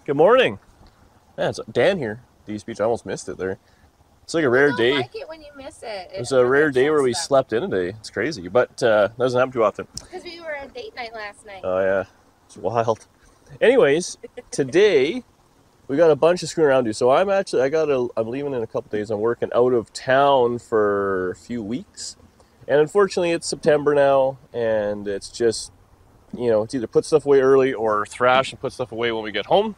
Good morning. Man, it's Dan here. D Speech. I almost missed it there. It's like a rare day. I like it when you miss it. It was a rare day where we slept in today. It's crazy, but that doesn't happen too often. Because we were on date night last night. Oh yeah, it's wild. Anyways, today we got a bunch of screwing around to do. So I'm leaving in a couple days. I'm working out of town for a few weeks, and unfortunately it's September now, and it's just, it's either put stuff away early or thrash and put stuff away when we get home.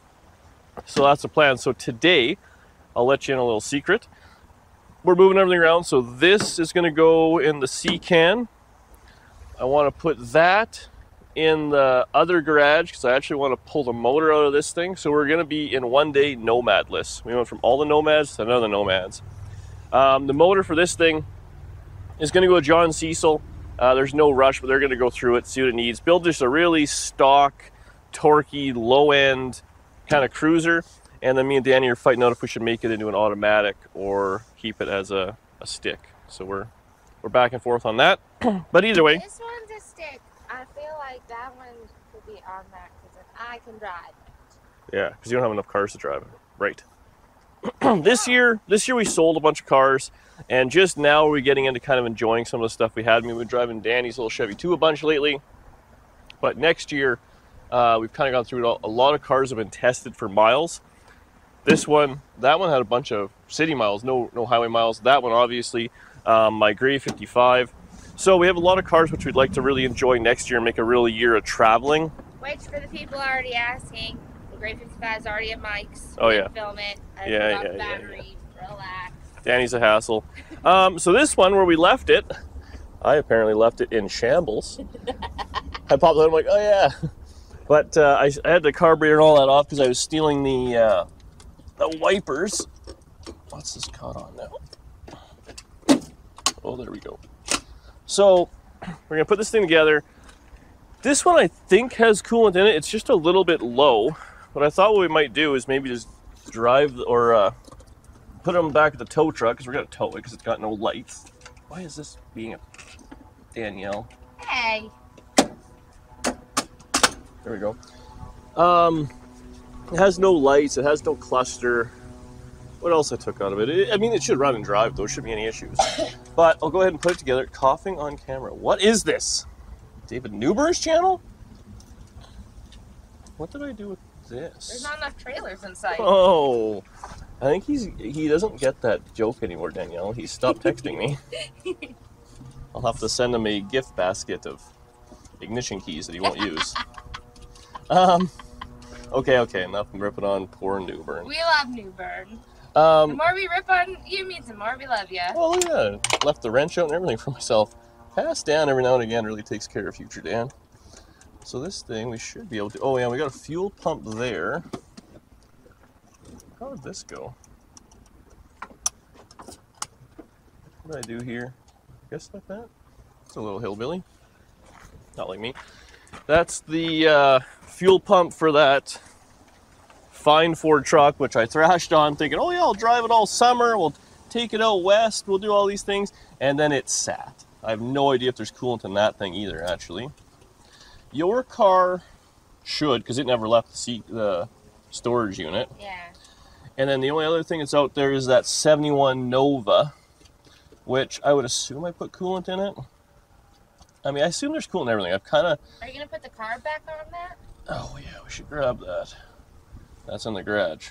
So that's the plan. So today, I'll let you in a little secret. We're moving everything around. So this is going to go in the C can. I want to put that in the other garage because I actually want to pull the motor out of this thing. So we're going to be in one day nomad-less. We went from all the nomads to none of the nomads. The motor for this thing is going to go to John Cecil. There's no rush, but they're going to go through it, see what it needs. Build just a really stock, torquey, low-end kind of cruiser. And then me and Danny are fighting out if we should make it into an automatic or keep it as a stick. So we're back and forth on that. But either way. This one's a stick. I feel like that one could be on that because I can drive it. Yeah, because you don't have enough cars to drive it. Right. This year we sold a bunch of cars, and just now we're getting into kind of enjoying some of the stuff we had. We've been driving Danny's little Chevy 2 a bunch lately. But next year, we've kind of gone through it all. A lot of cars have been tested for miles. That one had a bunch of city miles, no highway miles. That one, obviously, my gray 55. So we have a lot of cars which we'd like to really enjoy next year and make a real year of traveling. Which, for the people already asking, the gray 55 is already at Mike's. Oh yeah. Film it. Yeah. Relax. Danny's a hassle. So this one where we left it, I apparently left it in shambles. I popped out, I'm like, oh yeah. But I had the carburetor and all that off because I was stealing the wipers. What's this caught on now? Oh, there we go. So we're gonna put this thing together. This one I think has coolant in it. It's just a little bit low. What I thought what we might do is maybe just drive or put them back at the tow truck because we're gonna tow it because it's got no lights. Why is this being a Danielle? Hey. There we go. It has no lights. It has no cluster. What else I took out of it? It should run and drive, though. There shouldn't be any issues. But I'll go ahead and put it together. Coughing on camera. What is this? David Newburn's channel? What did I do with this? There's not enough trailers in sight. Oh. I think he doesn't get that joke anymore, Danielle. He stopped texting me. I'll have to send him a gift basket of ignition keys that he won't use. Okay, enough ripping on poor Newburn. We love Newburn. The more we rip on you means the more we love you. Well, yeah, left the wrench out and everything for myself. Pass Dan every now and again really takes care of future Dan. So this thing we should be able to, oh yeah, we got a fuel pump there. How did this go? What did I do here? I guess like that. It's a little hillbilly. Not like me. That's the fuel pump for that fine Ford truck, which I thrashed on thinking, oh yeah, I'll drive it all summer, we'll take it out west, we'll do all these things, and then it sat. I have no idea if there's coolant in that thing either, actually. Your car should, because it never left the storage unit. Yeah. And then the only other thing that's out there is that 71 Nova, which I would assume I put coolant in it. I assume there's coolant in everything. Are you going to put the carb back on that? Oh yeah, we should grab that. That's in the garage.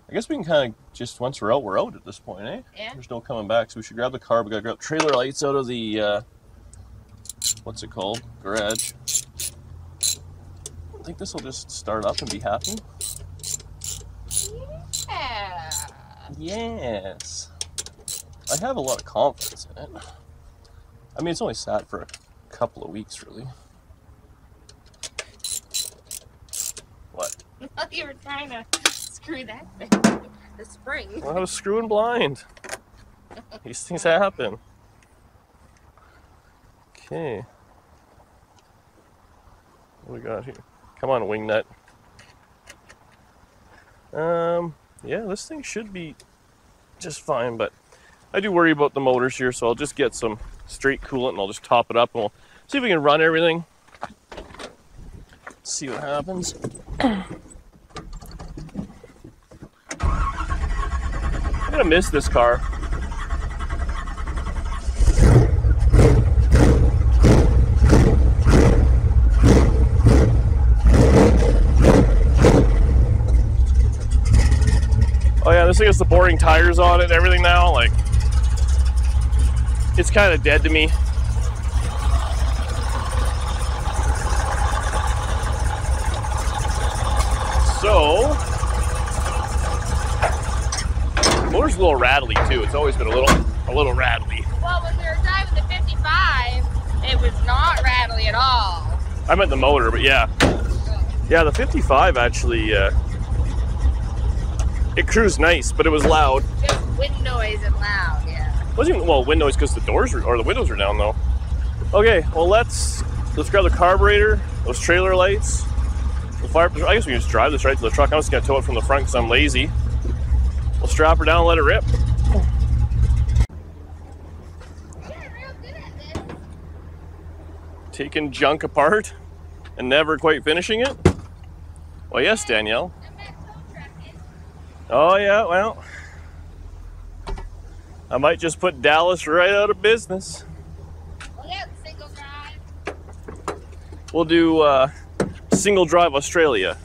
I guess we can kind of just, once we're out at this point, eh? Yeah. There's no coming back, so we should grab the carb. We gotta grab trailer lights out of the, what's it called? Garage. I think this will just start up and be happy. Yeah. Yes. I have a lot of confidence in it. It's only sat for a couple of weeks, really. What? You were trying to screw that thing. The spring. Well, I was screwing blind. These things happen. Okay. What do we got here? Come on, wingnut. Yeah, this thing should be just fine, but I do worry about the motors here, so I'll just get some straight coolant and I'll just top it up and we'll see if we can run everything. See what happens. gonna miss this car. Oh yeah, this thing has the boring tires on it and everything now. Like, it's kind of dead to me. So, motor's a little rattly too. It's always been a little rattly. Well, when we were driving the 55, it was not rattly at all. I meant the motor, but yeah. Yeah, the 55 actually, it cruised nice, but it was loud. Just wind noise and loud, yeah. It wasn't even, well, wind noise because the doors were, or the windows were down though. Okay, well let's grab the carburetor, those trailer lights, the fire. I guess we can just drive this right to the truck. I'm just gonna tow it from the front because I'm lazy. We'll strap her down and let it rip. You're real good at this. Taking junk apart and never quite finishing it. Well, yes, Danielle. Oh yeah, well, I might just put Dallas right out of business. Well, yeah, single drive. We'll do single drive Australia.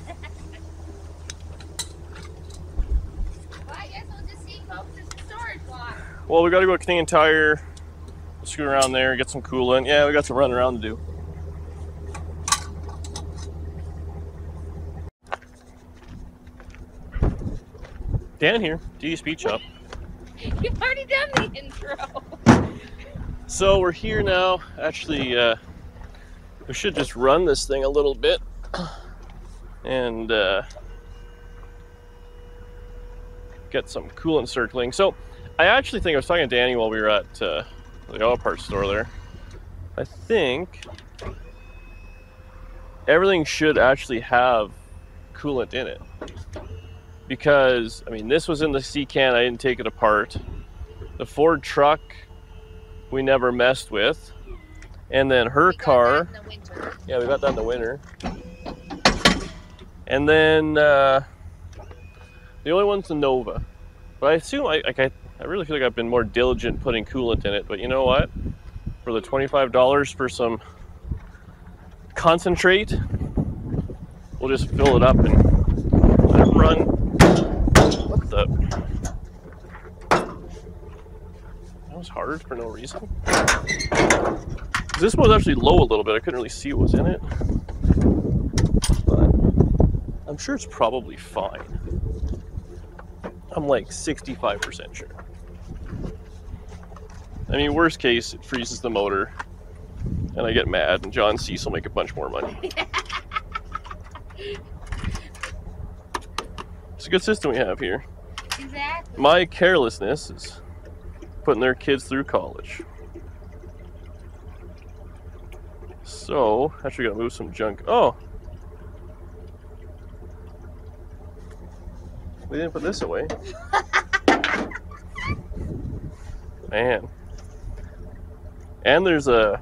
Well, I guess we'll just see folks at the storage lot. Well, we got to go to Canadian Tire, scoot around there, get some coolant. Yeah, we got some running around to do. Dan here, do speech up. You've already done the intro. So we're here now. Actually, we should just run this thing a little bit and get some coolant circling. So I actually think, I was talking to Danny while we were at the auto parts store there. I think everything should actually have coolant in it. Because, I mean, this was in the C can, I didn't take it apart. The Ford truck, we never messed with. And then her car, yeah, we got that in the winter. And then the only one's the Nova. But I assume, I really feel like I've been more diligent putting coolant in it. But you know what? For the $25 for some concentrate, we'll just fill it up and let it run. What the? That was hard for no reason. This one was actually low a little bit. I couldn't really see what was in it. But I'm sure it's probably fine. I'm like 65% sure. I mean, worst case, it freezes the motor and I get mad and John Cease will make a bunch more money. It's a good system we have here. Exactly. My carelessness is putting their kids through college. So, actually gotta move some junk. Oh! We didn't put this away. Man. And there's a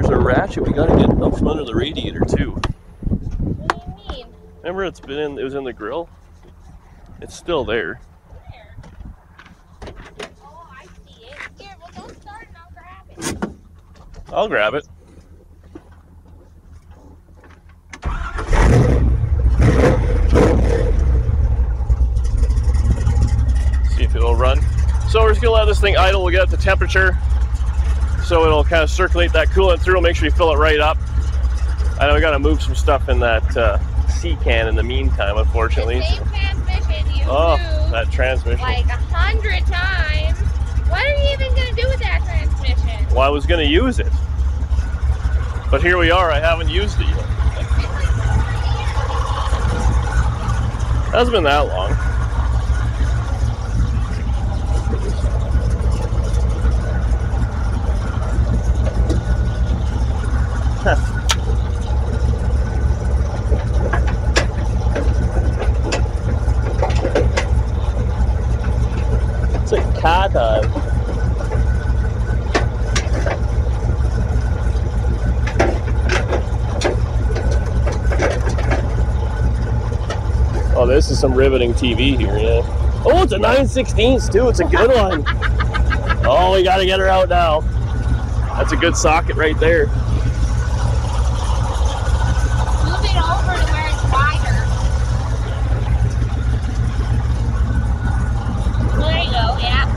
ratchet we gotta get up from under the radiator too. What do you mean? Remember it was in the grill? It's still there. Where? Oh, I see it. Here, well, don't start and I'll grab it. I'll grab it. See if it'll run. So we're just gonna let this thing idle. We'll get it to temperature. So it'll kind of circulate that coolant through. Make sure you fill it right up. I know we gotta move some stuff in that C can in the meantime, unfortunately. The same transmission you Oh, moved that transmission. like 100 times. What are you even gonna do with that transmission? Well, I was gonna use it. But here we are, I haven't used it yet. It's been like 4 years. It hasn't been that long. It's like car time. Oh, this is some riveting TV here, yeah. Oh, it's a 9/16 too. It's a good one. Oh, we gotta get her out now. That's a good socket right there. Move it over to where it's wider. There you go, yeah.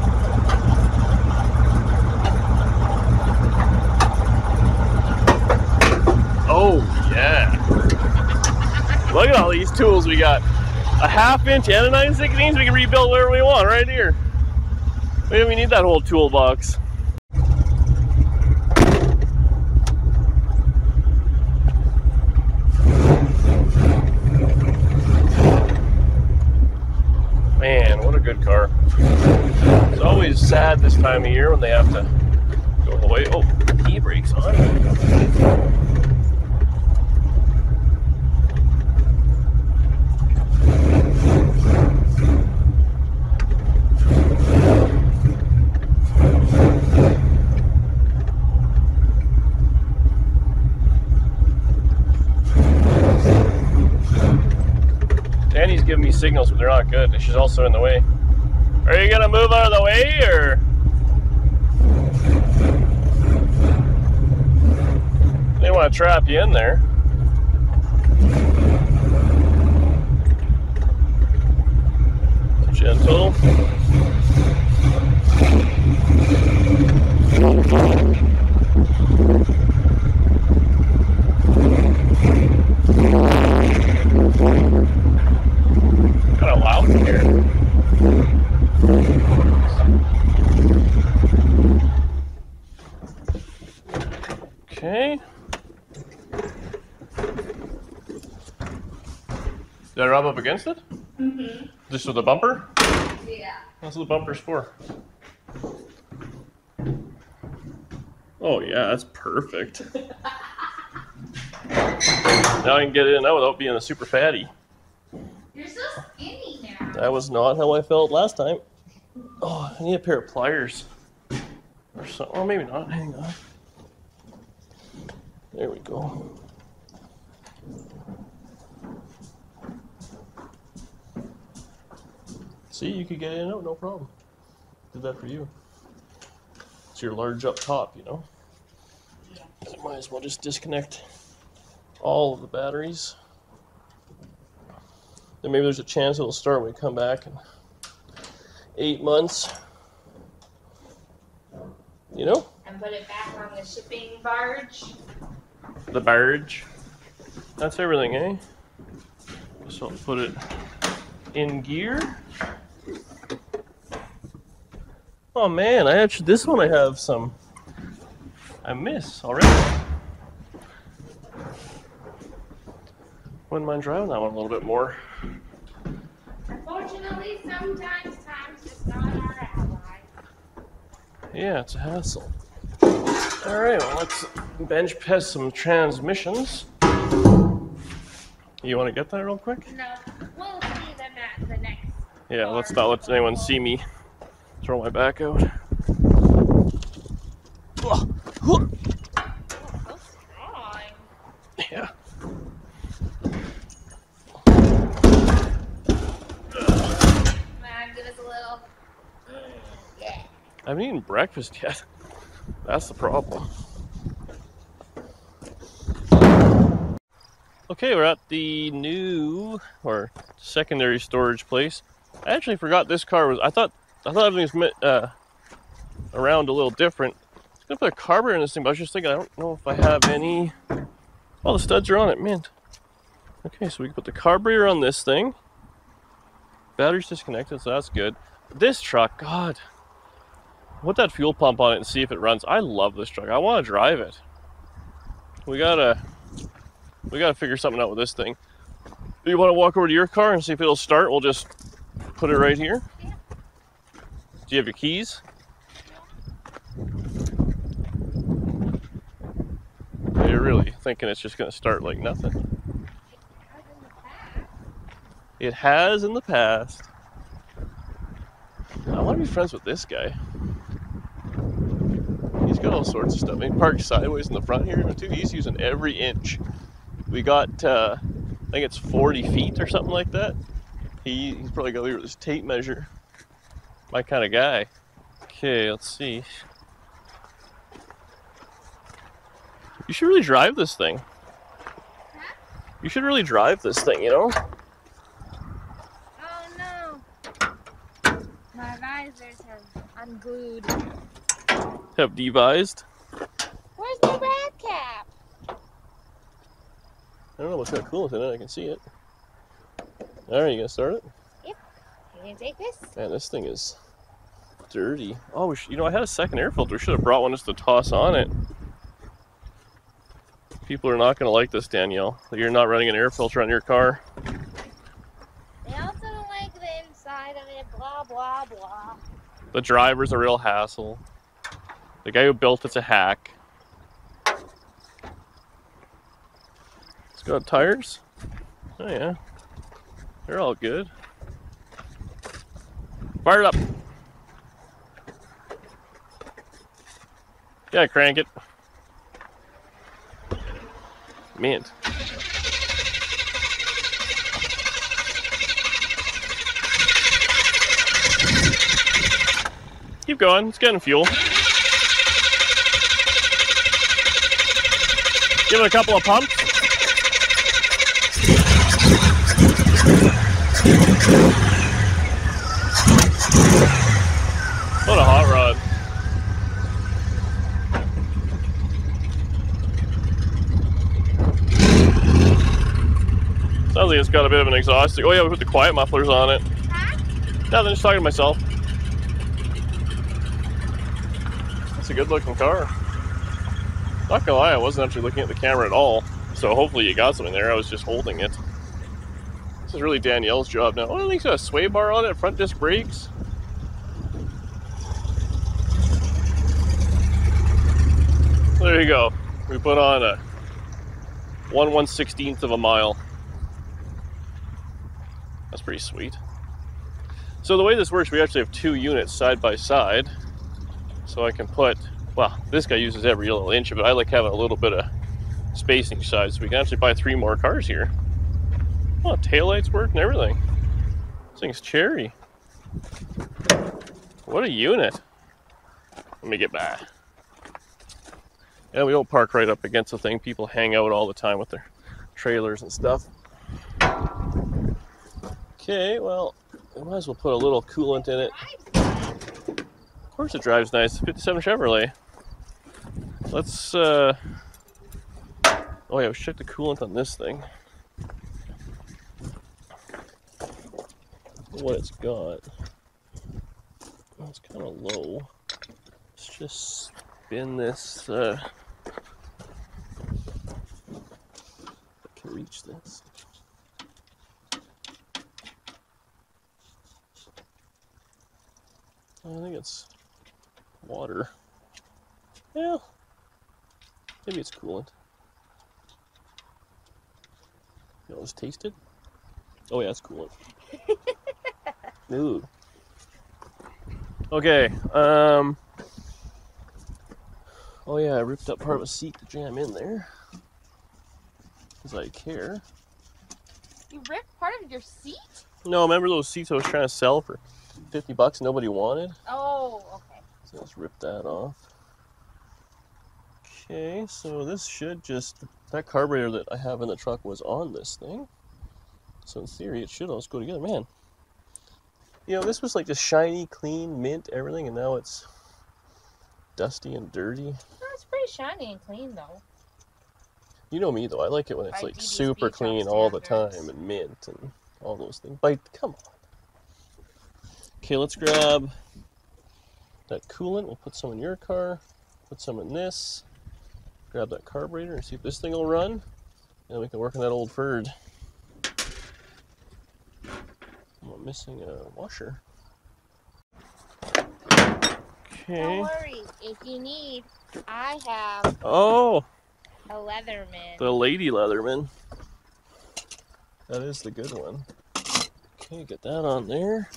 Oh, yeah. Look at all these tools we got. A 1/2 inch and a 9/16. We can rebuild wherever we want right here. We don't even need that whole toolbox. Man, what a good car. It's always sad this time of year when they have to go away. Oh, e-brakes on. Danny's giving me signals, but they're not good. She's also in the way. Are you gonna move out of the way, or? They want to trap you in there. Gentle. Kind of loud in here. Okay. Did I rub up against it? Mm-hmm. Just with the bumper? Yeah. That's what the bumper's for. Oh yeah, that's perfect. Now I can get in and out without being a super fatty. You're so skinny now. That was not how I felt last time. Oh, I need a pair of pliers. Or something. Or maybe not. Hang on. There we go. See, you could get in and out, no problem. Did that for you. It's your large up top, you know? Yeah. I might as well just disconnect all of the batteries. Then maybe there's a chance it'll start when we come back in 8 months. You know? And put it back on the shipping barge. The barge. That's everything, eh? So I'll put it in gear. Oh man, this one I have some, I miss already. Wouldn't mind driving that one a little bit more. Unfortunately, sometimes time's just not our ally. Yeah, it's a hassle. Alright, well let's bench press some transmissions. You want to get that real quick? No, we'll see them at the next. Yeah, let's not let anyone see me throw my back out. So strong. Yeah. Come on, give us a little. Yeah. I haven't eaten breakfast yet. That's the problem. Okay, we're at the new or secondary storage place. I actually forgot this car was. I thought everything was around a little different. I was gonna put a carburetor in this thing, but I was just thinking I don't know if I have any. Oh, the studs are on it, mint. Okay, so we can put the carburetor on this thing. Battery's disconnected, so that's good. This truck, God, put that fuel pump on it and see if it runs. I love this truck. I want to drive it. We gotta figure something out with this thing. You want to walk over to your car and see if it'll start? We'll just put it right here. Yeah. Do you have your keys? You're really thinking it's just going to start like nothing? It has in the past. I want to be friends with this guy. He's got all sorts of stuff. He parked sideways in the front here too. He's using every inch. We got, I think it's 40 feet or something like that. He's probably got to leave this tape measure. My kind of guy. Okay, let's see. You should really drive this thing. Huh? You should really drive this thing, you know? Oh no. My visors have unglued. Have devised. Where's my rat cap? I don't know what's got coolant in it. I can see it. Alright, you gonna start it? Yep. You gonna take this? Man, this thing is dirty. Oh, you know, I had a second air filter. Should have brought one just to toss on it. People are not going to like this, Danielle, that you're not running an air filter on your car. They also don't like the inside of it, blah, blah, blah. The driver's a real hassle. The guy who built it's a hack. It's got tires? Oh yeah. They're all good. Fire it up. Yeah, crank it. Mint. Keep going, it's getting fuel. Give it a couple of pumps. What a hot rod. Sounds like it's got a bit of an exhaust. Oh yeah, we put the quiet mufflers on it. Huh? Nothing, just talking to myself. It's a good looking car. Not gonna lie, I wasn't actually looking at the camera at all. So hopefully you got something there, I was just holding it. This is really Danielle's job now. Oh, I think it's got a sway bar on it, front disc brakes. There you go. We put on a 1/1/16 of a mile. That's pretty sweet. So the way this works, we actually have two units side by side. So I can put, well, this guy uses every little inch of it. I like having a little bit of space each side, so we can actually buy 3 more cars here. Oh, taillights work and everything. This thing's cherry. What a unit. Let me get back. Yeah, we don't park right up against the thing. People hang out all the time with their trailers and stuff. Okay, well, we might as well put a little coolant in it. Of course it drives nice. 57 Chevrolet. Let's, oh yeah, we should check the coolant on this thing. What it's got. Well, it's kind of low. Let's just spin this, I can reach this. I think it's water. Yeah, maybe it's coolant. You know, just taste it. Oh yeah, it's coolant. Ooh. Okay. Oh yeah, I ripped up part of a seat to jam in there because I care. You ripped part of your seat? No, remember those seats I was trying to sell for $50 nobody wanted? Oh, okay. So let's rip that off. Okay, so this should just, that carburetor that I have in the truck was on this thing. So in theory it should all just go together. Man, you know, this was like just shiny, clean, mint, everything, and now it's dusty and dirty. Oh, it's pretty shiny and clean though. You know me though, I like it when it's like super clean all the time and mint and all those things. But come on. Okay, let's grab that coolant. We'll put some in your car, put some in this. Grab that carburetor and see if this thing will run. And then we can work on that old Ford. I'm missing a washer. Okay. Don't worry, if you need, I have Oh, a Leatherman. the Lady Leatherman. That is the good one. Okay, get that on there.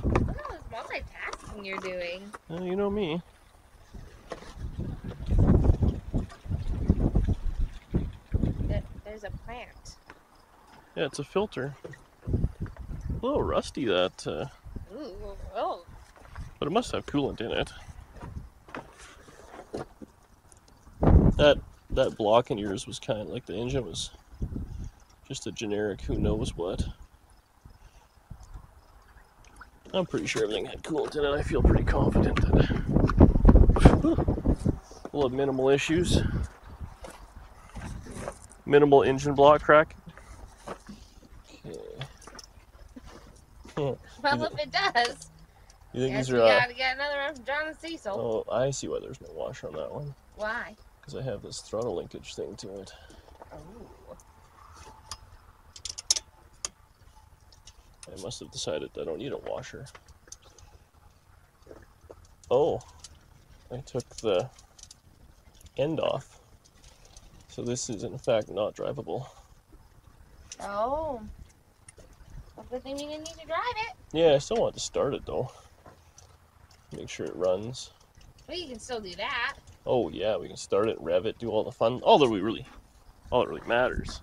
Look at all this multitasking you're doing. You know me. There's a plant. Yeah, it's a filter. A little rusty that, Ooh, oh. but it must have coolant in it. That block in yours was kind of like the engine was just a generic who knows what. I'm pretty sure everything had coolant in it. I feel pretty confident that we'll have minimal issues. Minimal engine block crack. Okay. Well, if it does, You think guess these we are? gotta get another one from John and Cecil. Oh, I see why there's no washer on that one. Why? Because I have this throttle linkage thing to it. Oh. I must have decided I don't need a washer. Oh, I took the end off. So this is in fact not drivable. Oh. Well, good thing you didn't need to drive it. Yeah, I still want to start it though. Make sure it runs. Well, you can still do that. Oh yeah, we can start it, rev it, do all the fun, all that really matters.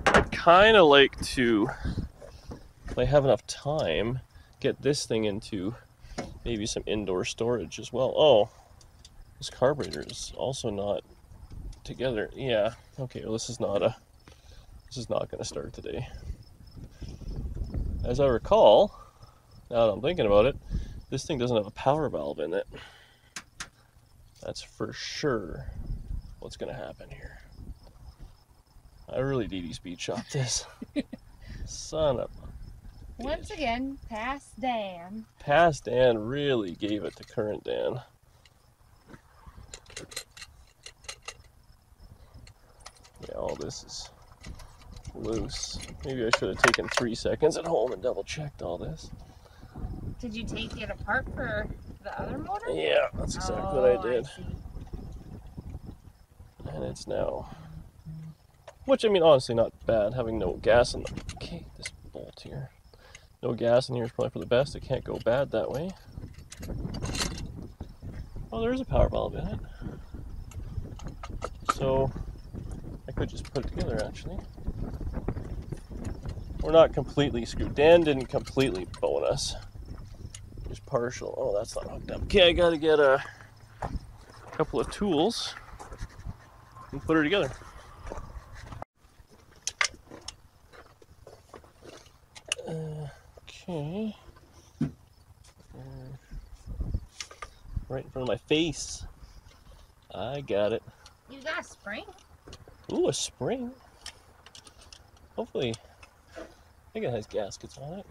I'd kind of like to, if I have enough time, get this thing into maybe some indoor storage as well. Oh, this carburetor is also not together. Yeah. Okay. Well, this is not going to start today. As I recall, now that I'm thinking about it, this thing doesn't have a power valve in it. That's for sure what's going to happen here. I really need speed shop this. Son of a Once bitch. again, past Dan. Past Dan really gave it to current Dan. Yeah, all this is loose. Maybe I should have taken 3 seconds at home and double checked all this. Did you take it apart for the other motor? Yeah, that's exactly what I did. see. And it's now, which I mean, honestly, not bad having no gas in the. Okay, this bolt here. No gas in here is probably for the best. It can't go bad that way. Oh, there is a power valve in it. So I could just put it together actually. We're not completely screwed. Dan didn't completely bone us. Just partial. Oh, that's not hooked up. Okay, I gotta get a couple of tools and put her together. Okay. Right in front of my face. I got it. You got a spring? Ooh, a spring. Hopefully, I think it has gaskets on it.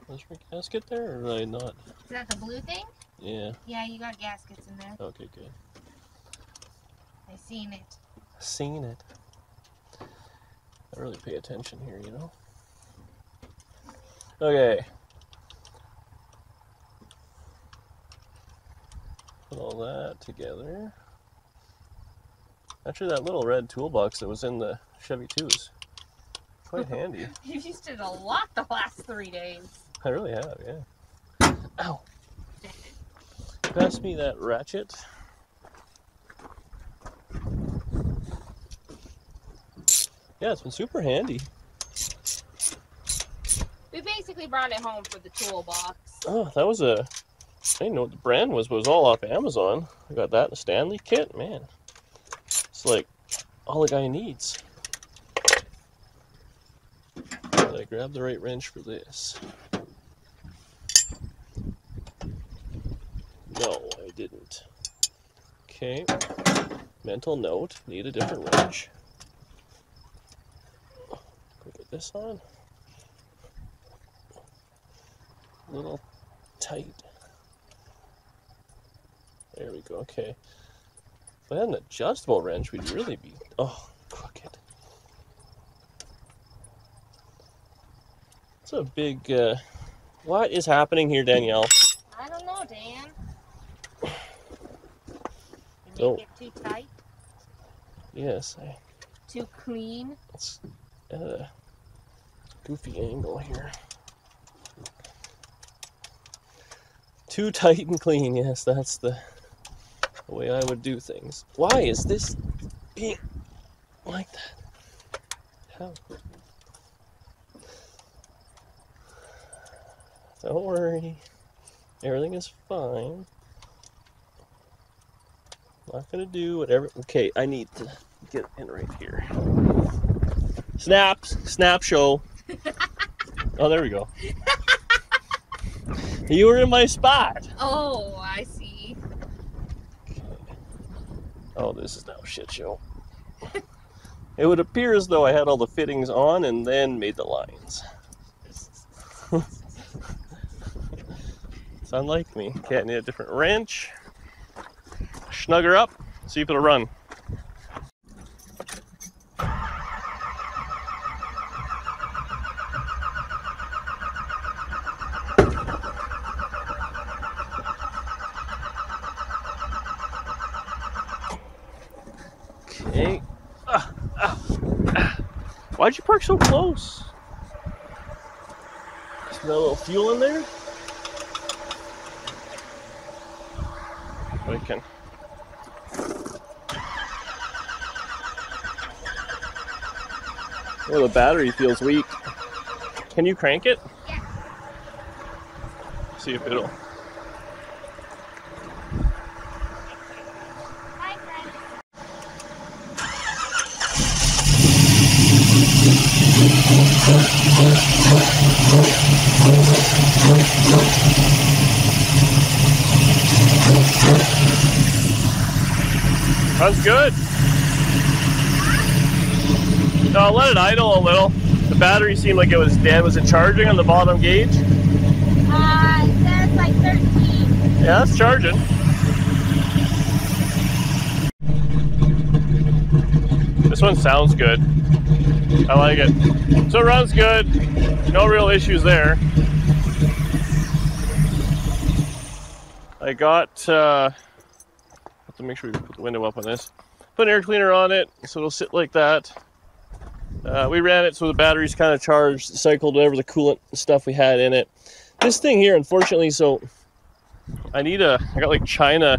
Is there a gasket there, or did I not? Is that the blue thing? Yeah. Yeah, you got gaskets in there. Okay, good. I seen it. Seen it. I really pay attention here, you know? Okay. Put all that together. Actually, that little red toolbox that was in the Chevy 2 is quite handy. You've used it a lot the last 3 days. I really have, yeah. Ow! Pass me that ratchet. Yeah, it's been super handy. We basically brought it home for the toolbox. Oh, that was a... I didn't know what the brand was, but it was all off Amazon. I got that in the Stanley kit, man. It's like all a guy needs. Did I grab the right wrench for this? No, I didn't. Okay. Mental note, need a different wrench. Put this on. A little tight. There we go, okay. If I had an adjustable wrench, we'd really be, oh, crooked. It's a big, what is happening here, Danielle? I don't know, Dan. You Don't. make it too tight? Yes, Too clean? it's at a goofy angle here. Too tight and clean, yes, that's the the way I would do things. Why is this being like that? How? Don't worry. Everything is fine. I'm not gonna do whatever. Okay, I need to get in right here. Snaps! Snap show! Oh, there we go. You were in my spot! Oh, I see. Okay. Oh, this is now a shit show. It would appear as though I had all the fittings on and then made the lines. It's unlike me. Okay, I need a different wrench. Snug her up, see if it'll run. Okay. Why'd you park so close? Smell a little fuel in there? I can. Oh, the battery feels weak. Can you crank it? Yeah. See if it'll. Hi, friend. Runs good. No, I'll let it idle a little. The battery seemed like it was dead. Was it charging on the bottom gauge? It says like 13. Yeah, it's charging. This one sounds good. I like it. So it runs good. No real issues there. I got, have to make sure we put the window up on this. Put an air cleaner on it so it'll sit like that. We ran it so the battery's kind of charged, cycled whatever the coolant stuff we had in it. This thing here, unfortunately, so I got like China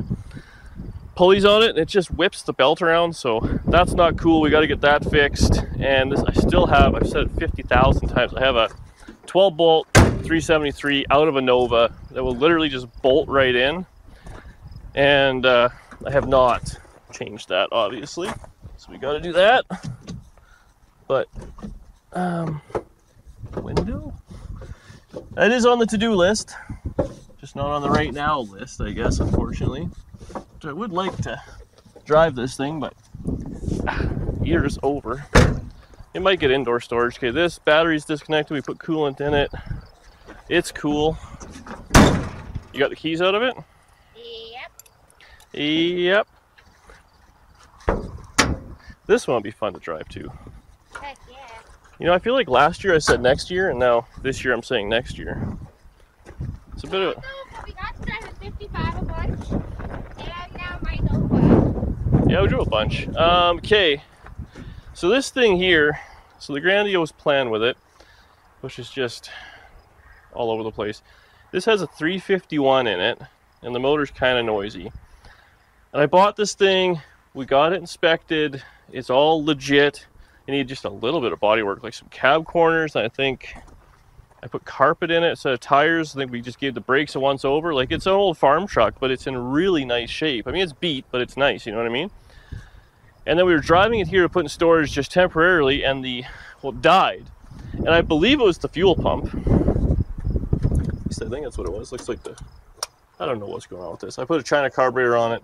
pulleys on it, and it just whips the belt around, so that's not cool. We got to get that fixed. And this, I've said it 50,000 times, I have a 12 bolt 373 out of a Nova that will literally just bolt right in. And I have not changed that, obviously. So we got to do that. But, window? That is on the to-do list. Just not on the right now list, I guess, unfortunately. I would like to drive this thing, but year's over. It might get indoor storage. Okay, this battery's disconnected. We put coolant in it. It's cool. You got the keys out of it? Yep. Yep. This one will be fun to drive too. Heck yeah. You know, I feel like last year I said next year, and now this year I'm saying next year. It's a bit of a... We got to drive a 55 a bunch, and now my Nova. Yeah, we drove a bunch. Okay, so this thing here, so the grandiose plan with it, which is just all over the place. This has a 351 in it, and the motor's kind of noisy. And I bought this thing, we got it inspected, it's all legit. You need just a little bit of body work, like some cab corners, and I think I put carpet in it instead of tires. I think we just gave the brakes a once over. Like, it's an old farm truck, but it's in really nice shape. I mean, it's beat, but it's nice, you know what I mean? And then we were driving it here to put in storage just temporarily, and it died. And I believe it was the fuel pump. At least I think that's what it was. Looks like I don't know what's going on with this. I put a China carburetor on it.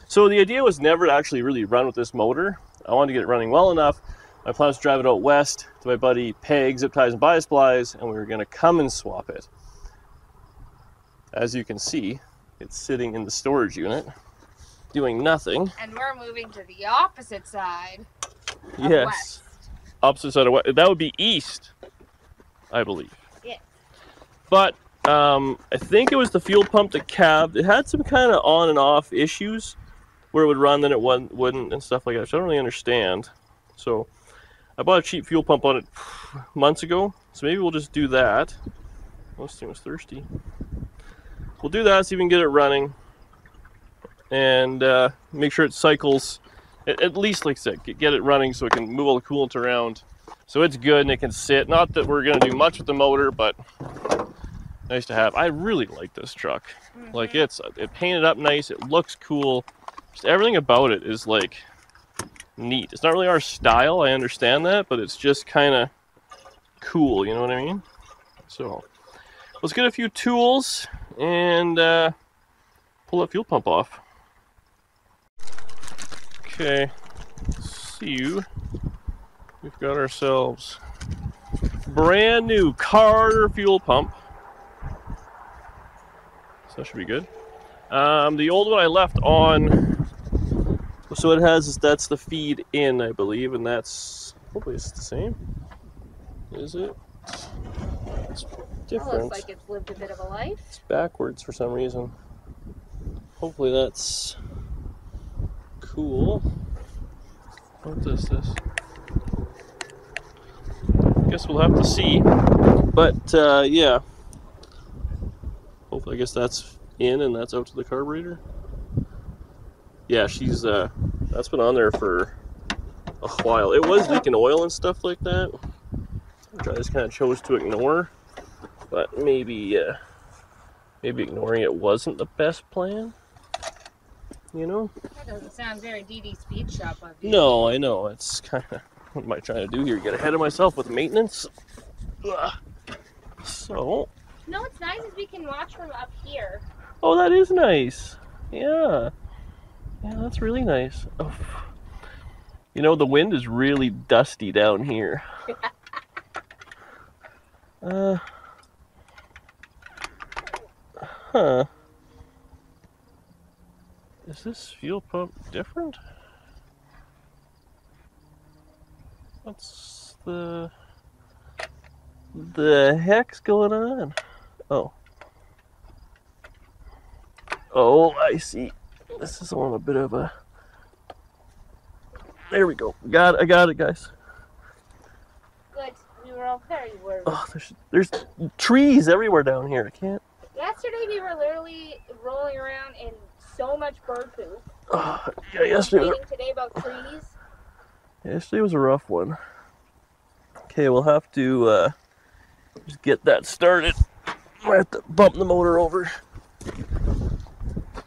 So the idea was never to actually really run with this motor. I wanted to get it running well enough. My plan was to drive it out west to my buddy Peg, Zip Ties and Bias Plies, and we were going to come and swap it. As you can see, it's sitting in the storage unit, doing nothing. And we're moving to the opposite side. Yes. West. Opposite side of west. That would be east, I believe. Yeah. But I think it was the fuel pump that calved. It had some kind of on and off issues where it would run, then it wouldn't, and stuff like that, which I don't really understand. So I bought a cheap fuel pump on it months ago, so maybe we'll just do that. Oh, this thing was thirsty. We'll do that, see if we can get it running. and make sure it cycles at least, like I said, get it running so it can move all the coolant around. So it's good and it can sit. Not that we're going to do much with the motor, but nice to have. I really like this truck. Like it painted up nice. It looks cool. Just everything about it is like neat. It's not really our style. I understand that, but it's just kind of cool. You know what I mean? So let's get a few tools and pull that fuel pump off. Okay, see, we've got ourselves brand new Carter fuel pump. So that should be good. The old one I left on, so it has, that's the feed in, I believe, and that's, hopefully it's the same. Is it? It's different. It looks like it's lived a bit of a life. It's backwards for some reason. Hopefully that's cool. What is this? Guess we'll have to see. But yeah. Hopefully, I guess that's in and that's out to the carburetor. Yeah, she's that's been on there for a while. It was leaking oil and stuff like that, which I just kind of chose to ignore. But maybe ignoring it wasn't the best plan. You know? That doesn't sound very DD Speed Shop of you. No, I know. It's kind of, what am I trying to do here? Get ahead of myself with maintenance? Ugh. So. No, what's nice is we can watch from up here. Oh, that is nice. Yeah. Yeah, that's really nice. Oh. You know, the wind is really dusty down here. Huh. Is this fuel pump different? What's the heck's going on? Oh. Oh, I see. This is on a bit of a... There we go. I got it, guys. Good. We were all very worried. Oh, there's trees everywhere down here. I can't... Yesterday we were literally rolling around in so much bird poop. Oh, yeah, yesterday Today about trees. was a rough one. Okay, we'll have to just get that started. I have to bump the motor over.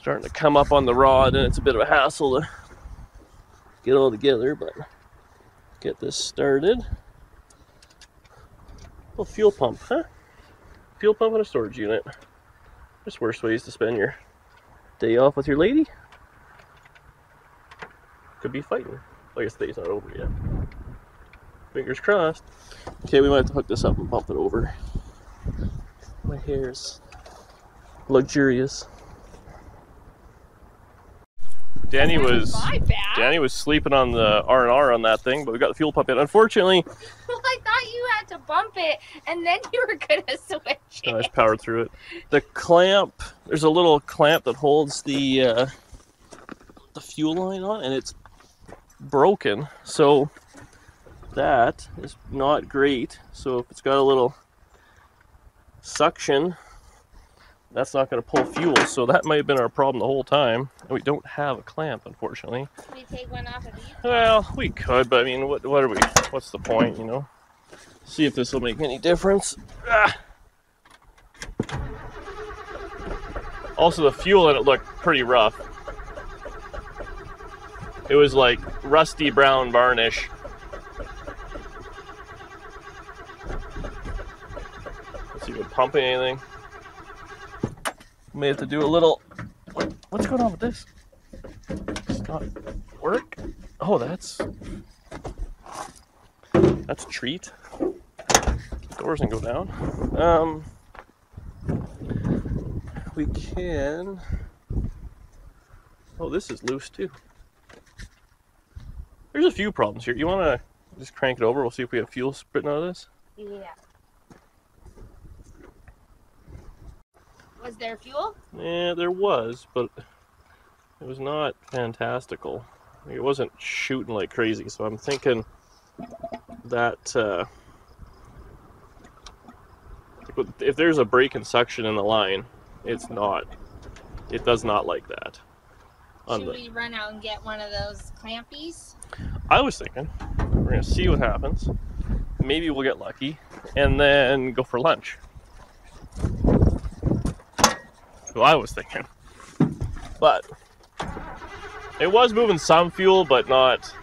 Starting to come up on the rod, and it's a bit of a hassle to get all together, but get this started. Well, fuel pump, huh? Fuel pump and a storage unit. Just worse ways to spend your day off with your lady. Could be fighting. I guess the day's not over yet. Fingers crossed. Okay, we might have to hook this up and bump it over. My hair's luxurious. Danny was sleeping on the R&R on that thing, but we got the fuel pump in. Unfortunately, Well, I thought you had to bump it and then you were gonna switch it. I just powered through it. The clamp, there's a little clamp that holds the fuel line on, and it's broken. So that is not great. So if it's got a little suction, that's not going to pull fuel. So that might have been our problem the whole time. And we don't have a clamp, unfortunately. Can we take one off of these? Well, we could, but I mean, what are we? What's the point, you know? See if this will make any difference. Ah. Also, the fuel in it looked pretty rough. It was like rusty brown varnish. It's even pumping anything. May have to do a little... What's going on with this? It's not work? Oh, that's a treat. Doors can go down. We can... Oh, this is loose too. There's a few problems here. You want to just crank it over? We'll see if we have fuel spitting out of this. Yeah. Was there fuel? Yeah, there was, but it was not fantastical. It wasn't shooting like crazy, so I'm thinking that if there's a break in suction in the line, it does not like that. On Should the, we run out and get one of those clampies? I was thinking we're gonna see what happens. Maybe we'll get lucky, and then go for lunch. So I was thinking, but it was moving some fuel, but not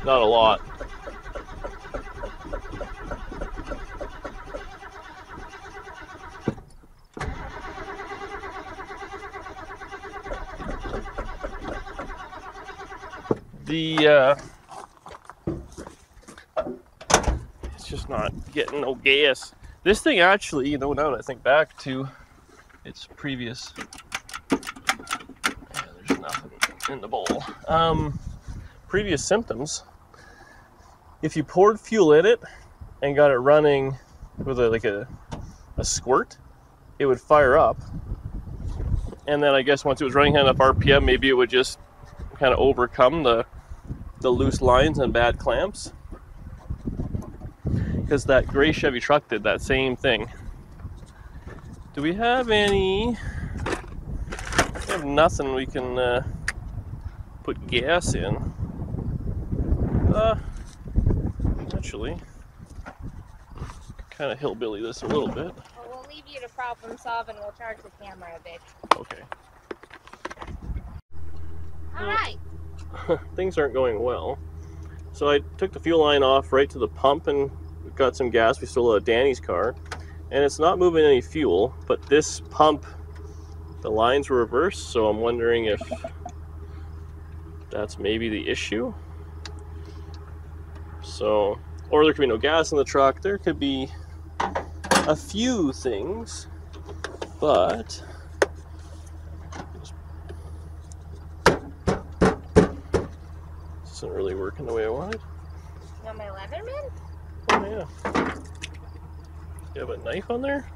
a lot. It's just not getting no gas. This thing actually, now that I think back to its previous, there's nothing in the bowl. Previous symptoms. If you poured fuel in it and got it running with a squirt, it would fire up. And then I guess once it was running at enough RPM, maybe it would just kind of overcome the loose lines and bad clamps. Because that gray Chevy truck did that same thing. Do we have any? We have nothing we can put gas in. Actually, kind of hillbilly this a little bit. Well, we'll leave you to problem solve and we'll charge the camera a bit. Okay. Alright. Things aren't going well. So I took the fuel line off right to the pump and got some gas. We stole out of Danny's car. And it's not moving any fuel, but this pump, the lines were reversed, so I'm wondering if that's maybe the issue. So, or there could be no gas in the truck. There could be a few things, but this isn't really working the way I wanted. You want my Leatherman? Oh yeah. You have a knife on there?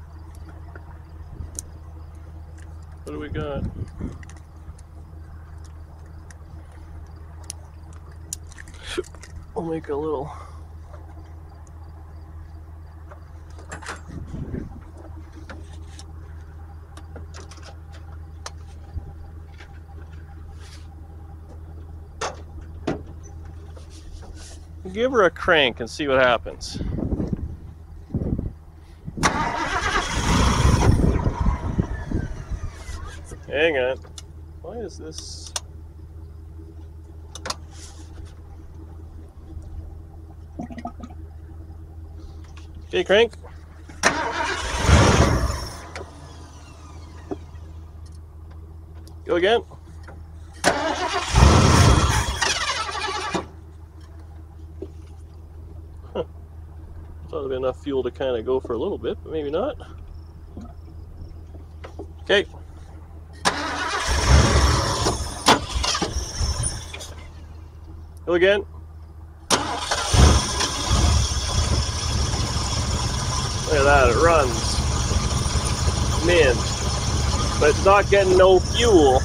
What do we got? We'll make a little. Give her a crank and see what happens. Hang on. Why is this? Okay, crank. Go again. Thought there'd be enough fuel to kind of go for a little bit, but maybe not. Okay. Go again. Look at that, it runs. Mint. But it's not getting no fuel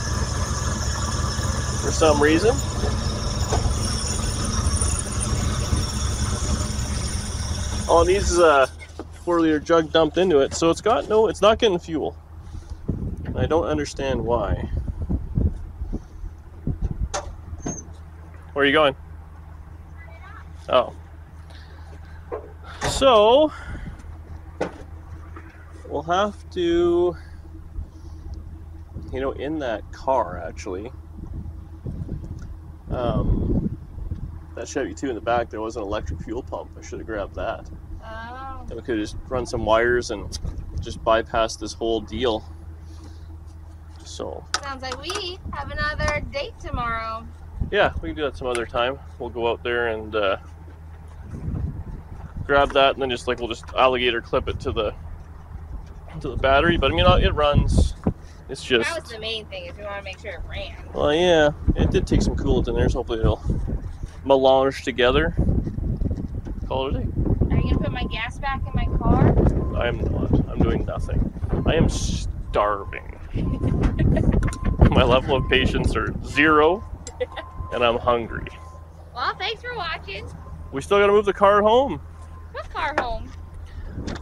for some reason. All it needs is a 4-liter jug dumped into it, so it's not getting fuel. I don't understand why. Where are you going? Oh. So, we'll have to, in that car actually, that Chevy 2 in the back, there was an electric fuel pump. I should have grabbed that. Oh. And we could just run some wires and just bypass this whole deal. So. Sounds like we have another date tomorrow. Yeah, we can do that some other time. We'll go out there and grab that, and then we'll just alligator clip it to the battery. But it runs. It's just. That was the main thing, if you want to make sure it ran. Well, yeah, it did take some coolant in there, so hopefully it'll melange together. Call it a day. Are you gonna put my gas back in my car? I am not. I'm doing nothing. I am starving. My level of patience are 0. And I'm hungry. Well, thanks for watching. We still gotta move the car home. What car home?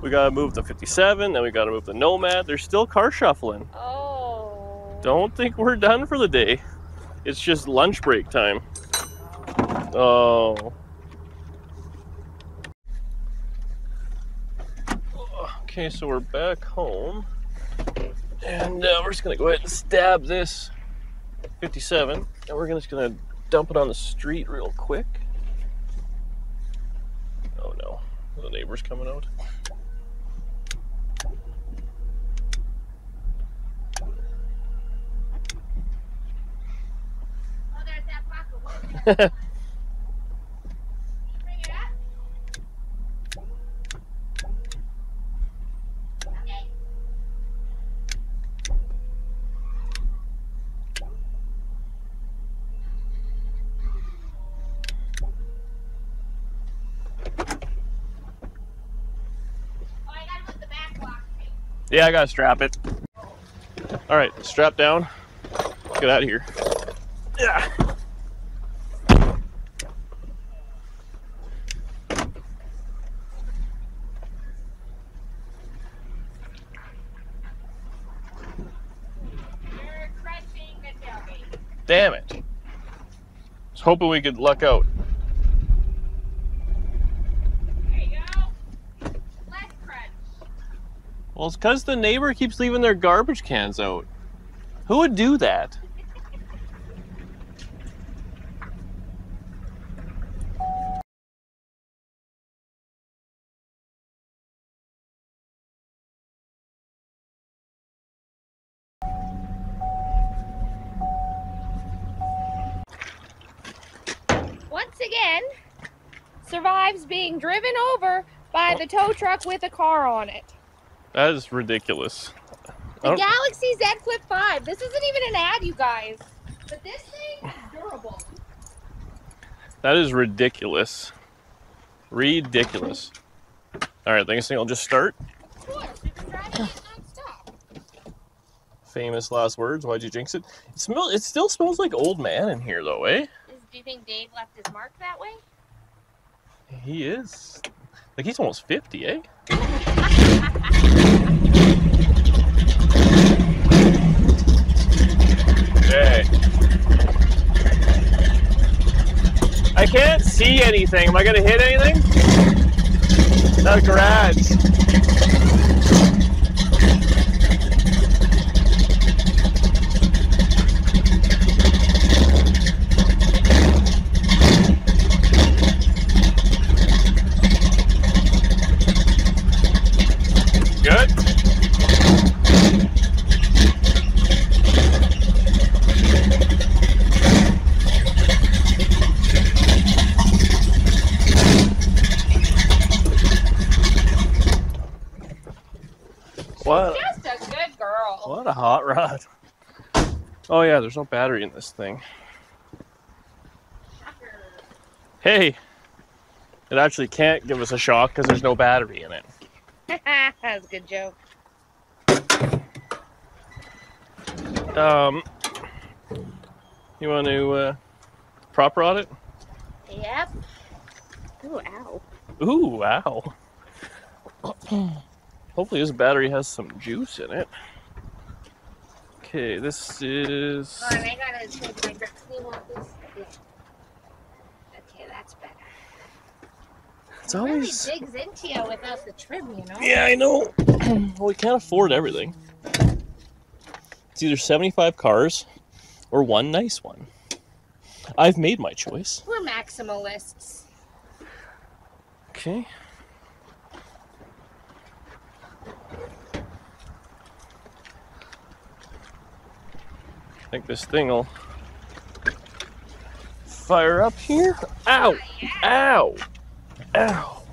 We gotta move the 57, then we gotta move the Nomad. There's still car shuffling. Oh. Don't think we're done for the day. It's just lunch break time. Oh. Okay, so we're back home. And we're just going to go ahead and stab this 57. And we're just going to dump it on the street real quick. Oh no, the neighbor's coming out. Oh, there's that block of wood there. Can you bring it up? Okay. Oh, I gotta put the back block. Yeah, I gotta strap it. All right, strap down. Get out of here. Yeah. You're crunching the tailgate. Damn it. I was hoping we could luck out. There you go. Less crunch. Well, it's because the neighbor keeps leaving their garbage cans out. Who would do that? Once again, survives being driven over by the tow truck with a car on it. That is ridiculous. The Galaxy Z Flip 5. This isn't even an ad, you guys. But this thing is durable. That is ridiculous. Ridiculous. All right, next thing I'll just start. Of course, we've been driving it non-stop. Famous last words. Why'd you jinx it? It still smells like old man in here, though, eh? Do you think Dave left his mark that way? He is. Like, he's almost 50, eh? Okay. I can't see anything. Am I gonna hit anything? That garage. Good. What? Just a good girl. What a hot rod. Oh yeah, there's no battery in this thing. Shocker. Hey, it actually can't give us a shock because there's no battery in it. That was a good joke. You want to prop rod it? Yep. Ooh, ow. Ooh, wow. Hopefully this battery has some juice in it. Okay, this is... Oh, and I gotta take my grip. Can you want this? Yeah. Okay, that's better. It's It always... really digs into you without the trim, you know? Yeah, I know. Well, we can't afford everything. It's either 75 cars or one nice one. I've made my choice. We're maximalists. Okay. I think this thing will fire up here. Ow! Oh, yeah. Ow! Ow!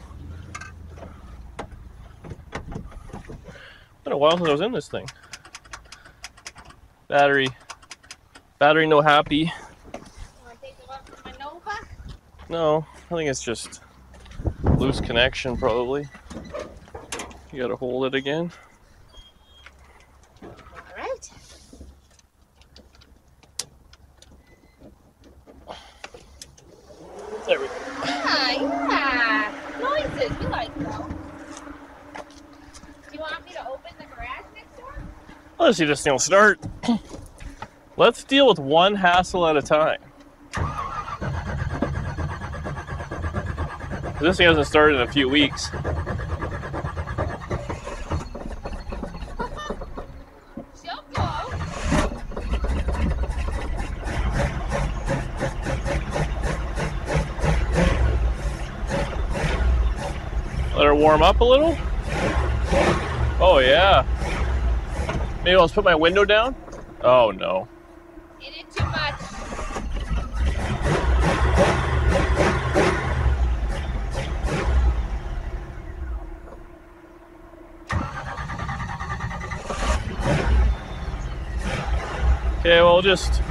Been a while since I was in this thing. Battery no happy. Want to take a look at my Nova? No, I think it's just loose connection probably. You gotta hold it again. All right. There we go. Yeah. Noises. You like those. Do you want me to open the garage next door? Let's see this thing will start. Let's deal with one hassle at a time. This thing hasn't started in a few weeks. She'll go. Let her warm up a little. Oh yeah. Maybe I'll just put my window down. Oh no. It is too much. Okay, well, just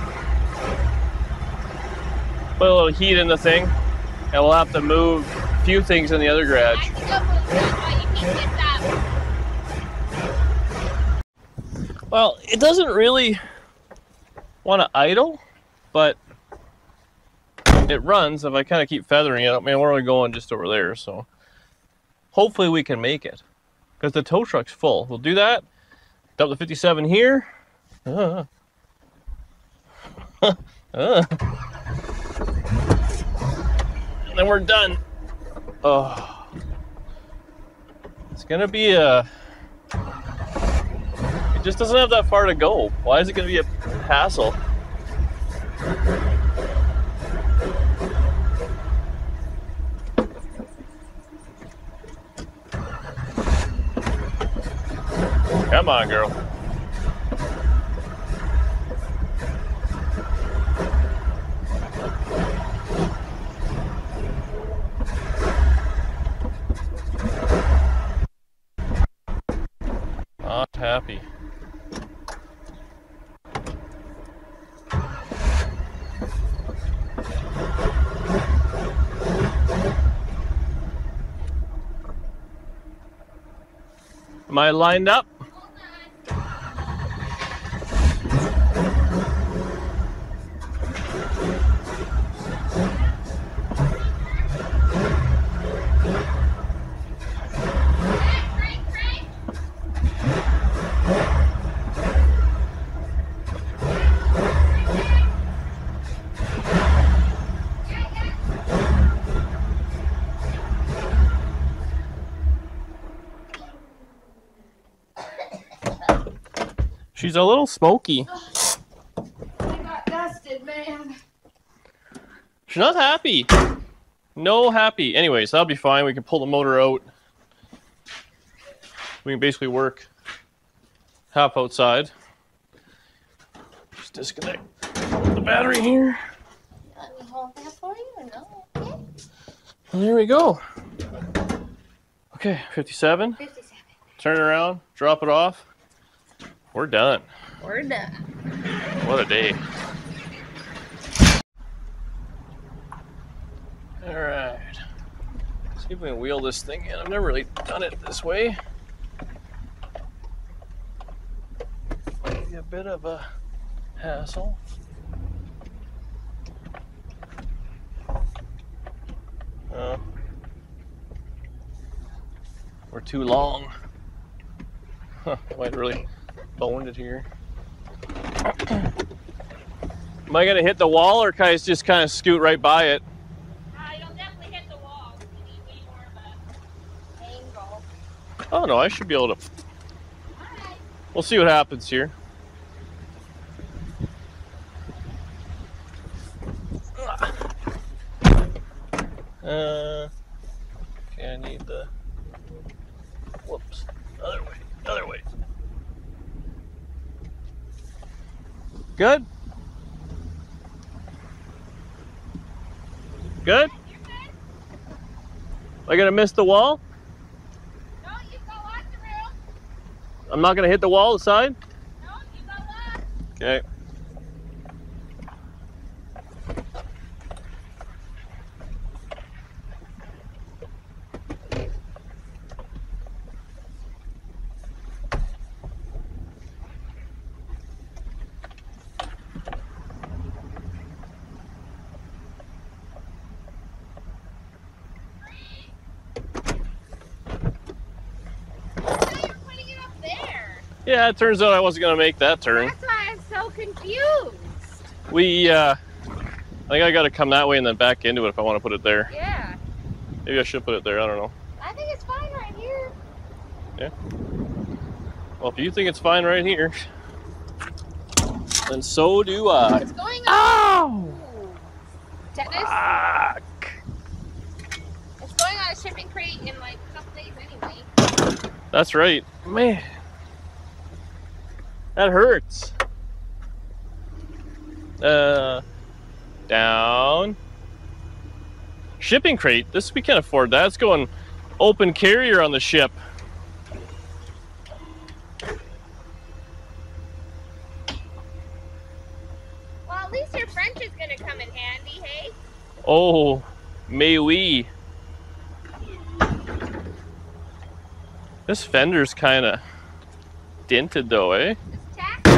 put a little heat in the thing, and we'll have to move a few things in the other garage. I think I'll move that while you can get that. Well, it doesn't really want to idle, but it runs if I kind of keep feathering it. I mean, we're only going just over there, so hopefully we can make it, because the tow truck's full. We'll do that, dump the 57 here. And then we're done. Oh, it's gonna be a. It just doesn't have that far to go. Why is it gonna be a hassle? Come on, girl. Not happy. Am I lined up? She's a little smoky. I got dusted, man. She's not happy. No happy. Anyways, that'll be fine. We can pull the motor out. We can basically work half outside. Just disconnect the battery here. Let me hold that for you or no? Okay. And there we go. Okay, 57. 57. Turn it around, drop it off. We're done. We're done. What a day. All right. See if we can wheel this thing in. I've never really done it this way. Might be a bit of a hassle. We're too long. Huh, might really boned it here. Am I gonna hit the wall, or can I just kind of scoot right by it? You'll definitely hit the wall. You need way more of an angle. Oh no, I should be able to. Alright. We'll see what happens here. Okay, I need the. Whoops. Other way. Other way. Good? Good? You're good? Am I gonna miss the wall? No, you've got lots of room. I'm not gonna hit the wall aside? No, you've got lots. Okay. Now you're putting it up there. Yeah, it turns out I wasn't gonna make that turn. That's why I'm so confused. I think I got to come that way and then back into it if I want to put it there. Yeah. Maybe I should put it there. I don't know. I think it's fine right here. Yeah. Well, if you think it's fine right here, then so do I. What's going on? Ow! Tetanus? Fuck. It's going on a shipping crate in like a couple days anyway. That's right. Man. That hurts. Down. Shipping crate. This we can't afford that. It's going open carrier on the ship. Well, at least your French is gonna come in handy, hey? Oh, may we. This fender's kind of dented though, eh? It's tacky.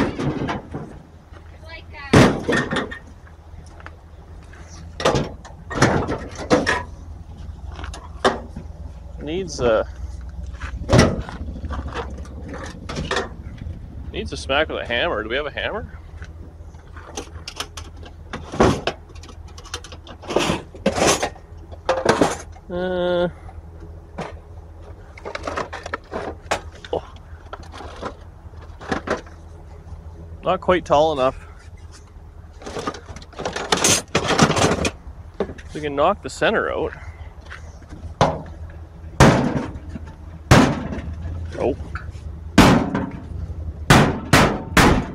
It's like, Needs a smack with a hammer. Do we have a hammer? Oh. Not quite tall enough. We can knock the center out. Oh.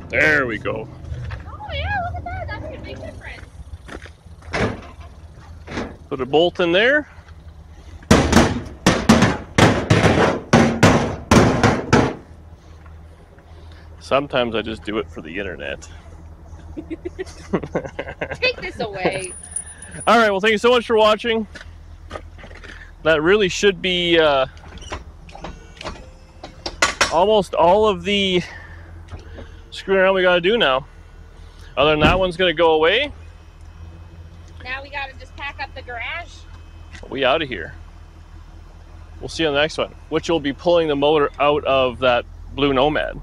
There we go. oh yeah, look at that. That made a big difference. Put a bolt in there. Sometimes I just do it for the internet. Take this away. All right, well, thank you so much for watching. That really should be almost all of the screwing around we got to do now. Other than that one's going to go away. Now we gotta just pack up the garage. We out of here. We'll see you on the next one, which will be pulling the motor out of that Blue Nomad.